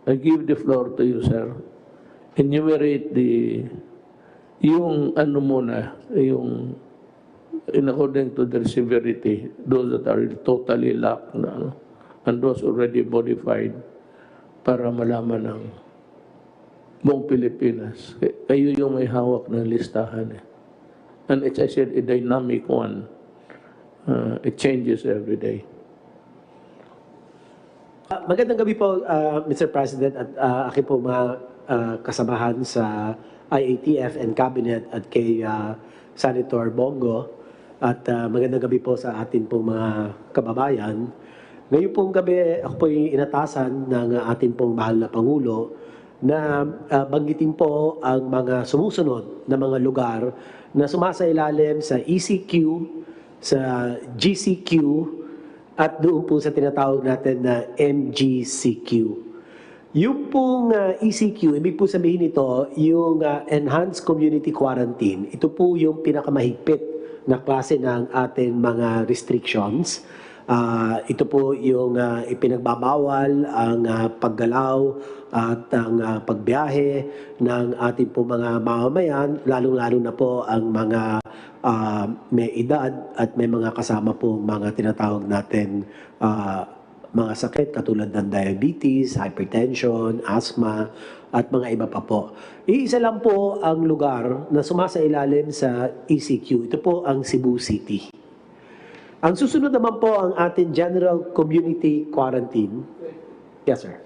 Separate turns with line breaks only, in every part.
I give the floor to you, sir. Enumerate yung ano muna, yung in according to their severity, those that are totally locked na, ano, and those already modified para malaman ng buong Pilipinas. Kayo yung may hawak ng listahan. And as I said, a dynamic one. It changes every day.
Magandang gabi po, Mr. President, at aking po mga kasamahan sa IATF and Cabinet at kay Senator Bongo. At magandang gabi po sa atin pong mga kababayan. Ngayon pong gabi, ako po inatasan ng ating pong mahal na Pangulo na banggitin po ang mga sumusunod na mga lugar na sumasailalim sa ECQ, sa GCQ, at doon po sa tinatawag natin na MGCQ. Yung pong ECQ, ibig po sabihin ito, yung Enhanced Community Quarantine. Ito po yung pinakamahigpit na klase ng ating mga restrictions. Ito po yung ipinagbabawal ang paggalaw at ang pagbiyahe ng ating po mga mamamayan, lalong-lalo na po ang mga may edad at may mga kasama po mga tinatawag natin mga sakit katulad ng diabetes, hypertension, asthma, at mga iba pa po. Iisa lang po ang lugar na sumasailalim sa ECQ. Ito po ang Cebu City. Ang susunod naman po ang ating General Community Quarantine. Yes, sir.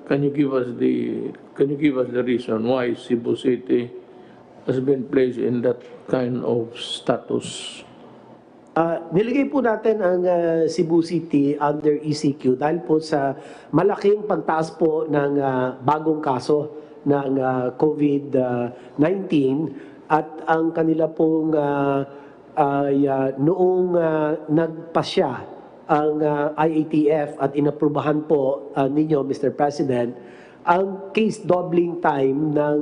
Can you give us the reason why Cebu City has been placed in that kind of status?
Nilagay po natin ang Cebu City under ECQ dahil po sa malaking pagtaas po ng bagong kaso ng COVID-19 at ang kanila pong noong nagpasya ang IATF at inaprubahan po ninyo, Mr. President, ang case doubling time ng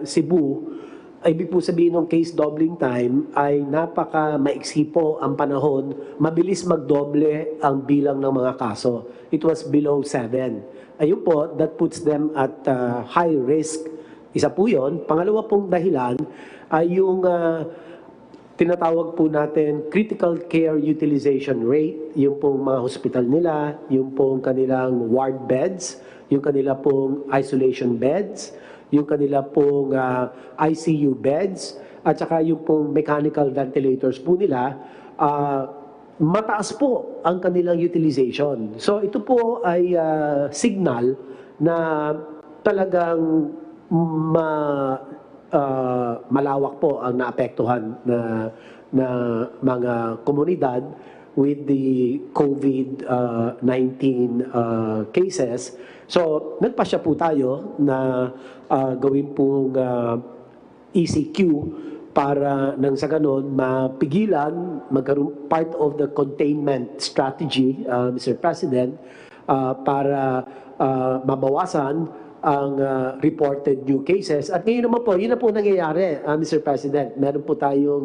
Cebu. Ibig po sabihin ng case doubling time ay napaka-maiksi po ang panahon, mabilis magdoble ang bilang ng mga kaso. It was below 7. Ayun po, that puts them at high risk. Isa po yun. Pangalawa pong dahilan ay yung tinatawag po natin critical care utilization rate, yung pong mga hospital nila, yung pong kanilang ward beds, yung kanila pong isolation beds, yung kanila pong ICU beds, at saka yung pong mechanical ventilators po nila, mataas po ang kanilang utilization. So ito po ay signal na talagang malawak po ang naapektuhan na mga komunidad with the COVID-19 cases. So, nagpasya po tayo na gawin pong ECQ para nang sa ganon mapigilan, magkaroon part of the containment strategy, Mr. President, para mabawasan ang reported new cases. At ngayon naman po, yun na po nangyayari, Mr. President. Meron po tayong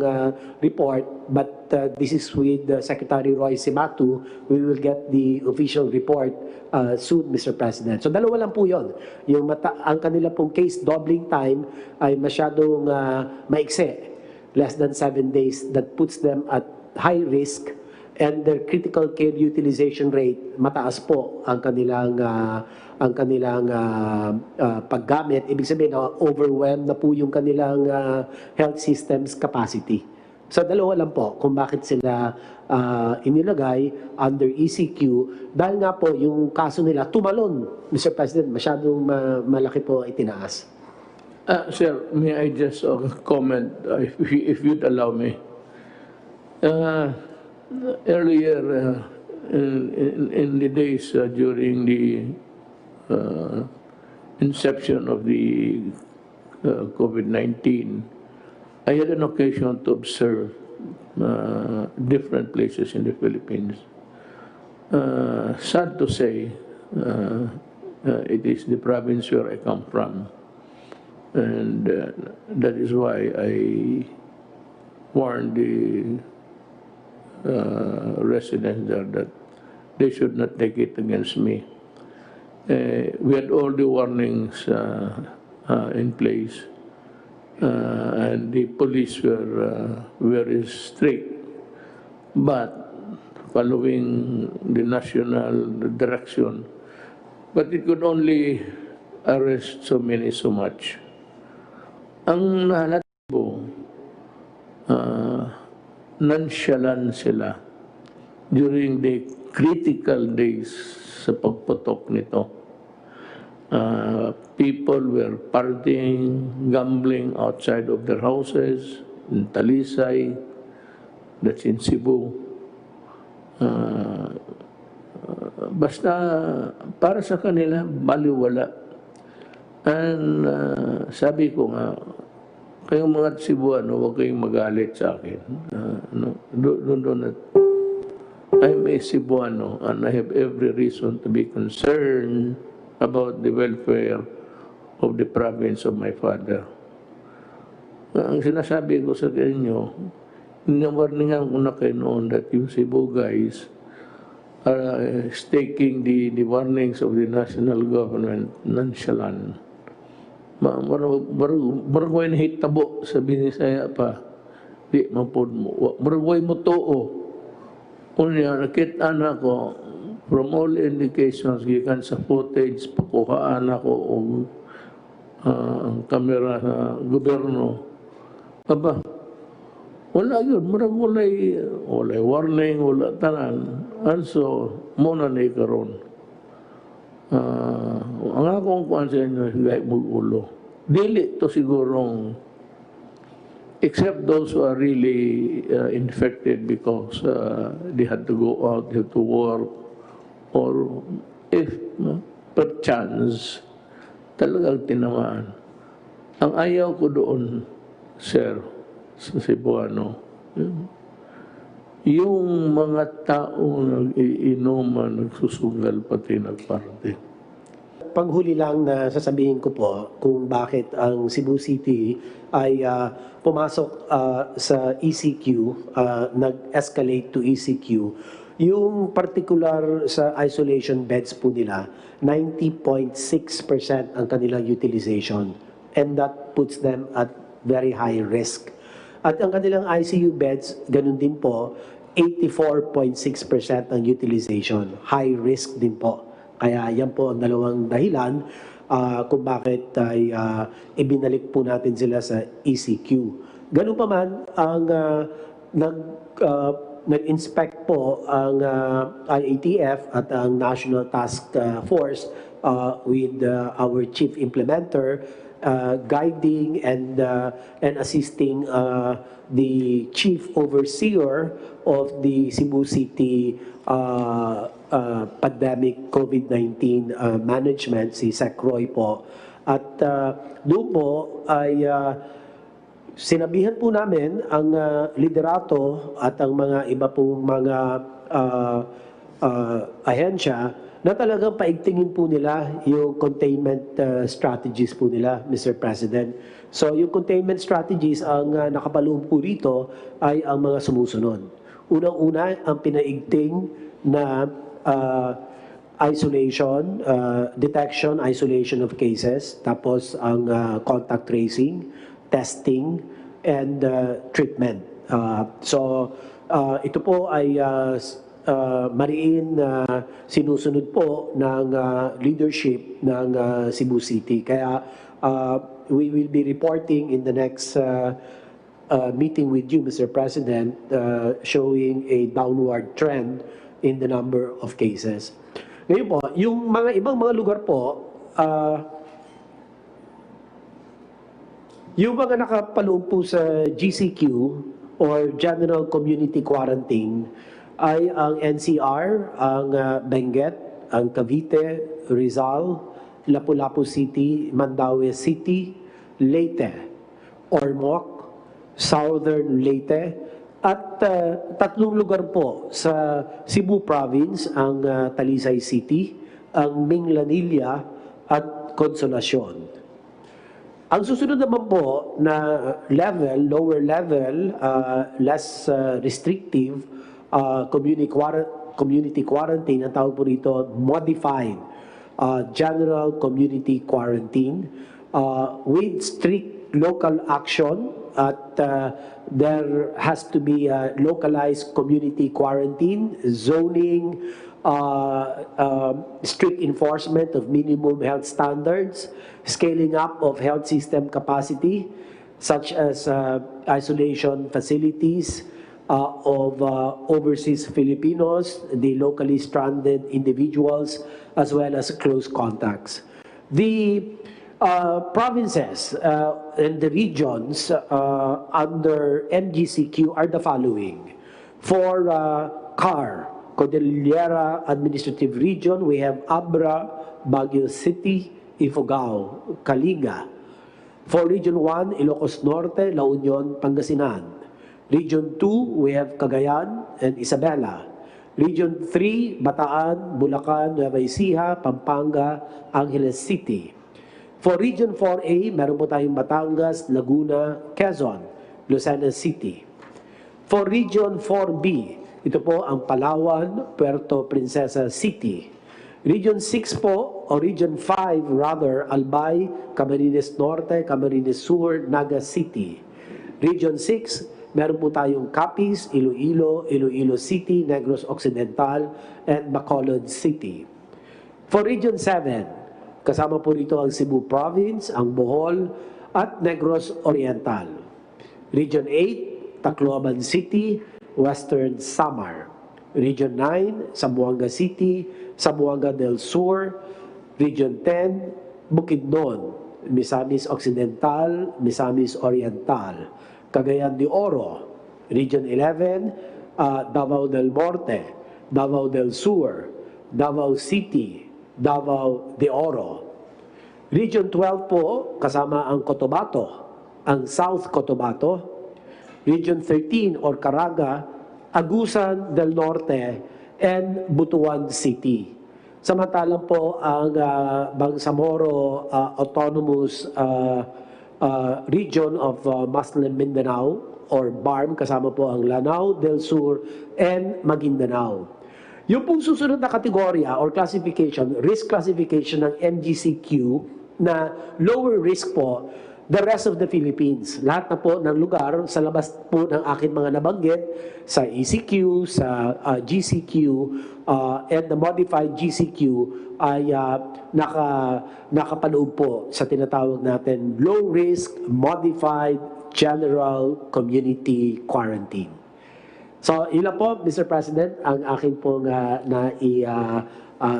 report, but this is with Secretary Roy Cimatu. We will get the official report soon, Mr. President. So dalawa lang po yun. Ang kanila pong case doubling time ay masyadong maikse, less than 7 days. That puts them at high risk, and their critical care utilization rate, mataas po ang kanilang paggamit. Ibig sabihin, overwhelmed na po yung kanilang health systems capacity. So dalawa lang po kung bakit sila inilagay under ECQ, dahil nga po yung kaso nila tumalon, Mr. President, masyadong malaki po itinaas.
Sir, may I just comment, if you'd allow me? Earlier in the days during the inception of the COVID-19, I had an occasion to observe different places in the Philippines. Sad to say, it is the province where I come from, and that is why I warned the residents there that they should not take it against me. we had all the warnings in place, and the police were very strict. But following the national direction, but it could only arrest so many, so much. Ang nahalata po, nonchalant sila during the critical days sa pagputok nito. People were partying, gambling outside of their houses in Talisay, that's in Cebu. Basta para sa kanila, baliwala. And sabi ko nga, kayong mga Cebuano, huwag kayong magalit sa akin. I'm a Cebuano and I have every reason to be concerned about the welfare of the province of my father. Ang sinasabi ko sa inyo, warningan ko na kayo noon that you Cebu guys are taking the warnings of the national government nonchalant. Maragway na hitabo sa binisaya pa. Di mapod mo. Maragway mo too. Unya, nakita na ko, from all indications, gikan sa footage, pakuhaan ako ang kamera sa gobyerno. Aba, wala yun. Marag walay warning, wala tanan. Also, muna na ikaroon. Ang akong kuhan sa inyo, higay ulo. Dili to sigurong, except those who are really infected because they had to go out, they had to work, or if perchance, talagang tinamaan. Ang ayaw ko doon, sir, sa Cebuano, yung mga tao nag-iinuman, nagsusugal, pati nagparty.
Panghuli lang na sasabihin ko po kung bakit ang Cebu City ay pumasok sa ECQ, nag-escalate to ECQ. Yung particular sa isolation beds po nila, 90.6% ang kanilang utilization. And that puts them at very high risk. At ang kanilang ICU beds, ganun din po, 84.6% ang utilization. High risk din po. Kaya yan po ang dalawang dahilan kung bakit ay ibinalik po natin sila sa ECQ. Ganun pa man, ang nag-inspect po ang IATF at ang National Task Force with our chief implementer, guiding and assisting the chief overseer of the Cebu City pandemic COVID-19 management, si Sec Roy po. At doon po ay sinabihan po namin ang liderato at ang mga iba pong mga ahensya na talagang paigtingin po nila yung containment strategies po nila, Mr. President. So yung containment strategies, ang nakapaloob po rito ay ang mga sumusunod. Unang-una, ang pinaigting na isolation, detection, isolation of cases, tapos ang contact tracing, testing, and treatment. So ito po ay mariin na sinusunod po ng leadership ng Cebu City. Kaya we will be reporting in the next meeting with you, Mr. President, showing a downward trend in the number of cases. Ngayon po, yung mga ibang mga lugar po, yung mga nakapaloob po sa GCQ or General Community Quarantine ay ang NCR, ang Benguet, ang Cavite, Rizal, Lapu-Lapu City, Mandaue City, Leyte, Ormoc, Southern Leyte, at tatlong lugar po sa Cebu Province, ang Talisay City, ang Minglanilla at Consolacion. Ang susunod naman po na level, lower level, less restrictive, community quarantine, ang tawag po rito, modified general community quarantine with strict local action at there has to be a localized community quarantine, zoning, strict enforcement of minimum health standards, scaling up of health system capacity, such as isolation facilities of overseas Filipinos, the locally stranded individuals, as well as close contacts. The provinces and the regions under MGCQ are the following. For CAR, Cordillera Administrative Region, we have Abra, Baguio City, Ifugao, Kalinga. For Region 1, Ilocos Norte, La Union, Pangasinan. Region 2, we have Cagayan and Isabela. Region 3, Bataan, Bulacan, Nueva Ecija, Pampanga, Angeles City. For Region 4A, meron po tayong Batangas, Laguna, Quezon, Lucena City. For Region 4B, ito po ang Palawan, Puerto Princesa City. Region 6 po, o Region 5 rather, Albay, Camarines Norte, Camarines Sur, Naga City. Region 6, meron po tayong Capiz, Iloilo, Iloilo City, Negros Occidental, and Bacolod City. For Region 7, kasama po rito ang Cebu Province, ang Bohol, at Negros Oriental. Region 8, Tacloban City, Western Samar. Region 9, Zamboanga City, Zamboanga del Sur. Region 10, Bukidnon, Misamis Occidental, Misamis Oriental. Cagayan de Oro. Region 11, Davao del Norte, Davao del Sur, Davao City, Davao de Oro. Region 12 po, kasama ang Cotabato, ang South Cotabato. Region 13 or Caraga, Agusan del Norte, and Butuan City. Samantalang po ang Bangsamoro Autonomous Region of Muslim Mindanao or BARM, kasama po ang Lanao del Sur and Maguindanao. Yung pong susunod na kategorya or classification, risk classification ng MGCQ na lower risk po, the rest of the Philippines. Lahat na po ng lugar sa labas po ng aking mga nabanggit, sa ECQ, sa GCQ, and the modified GCQ ay nakapaloob po sa tinatawag natin low risk modified general community quarantine. So, ilan po, Mr. President, ang akin pong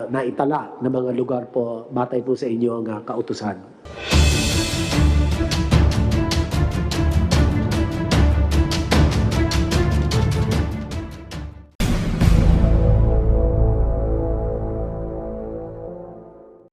naitala na mga lugar po batay po sa inyong kautusan.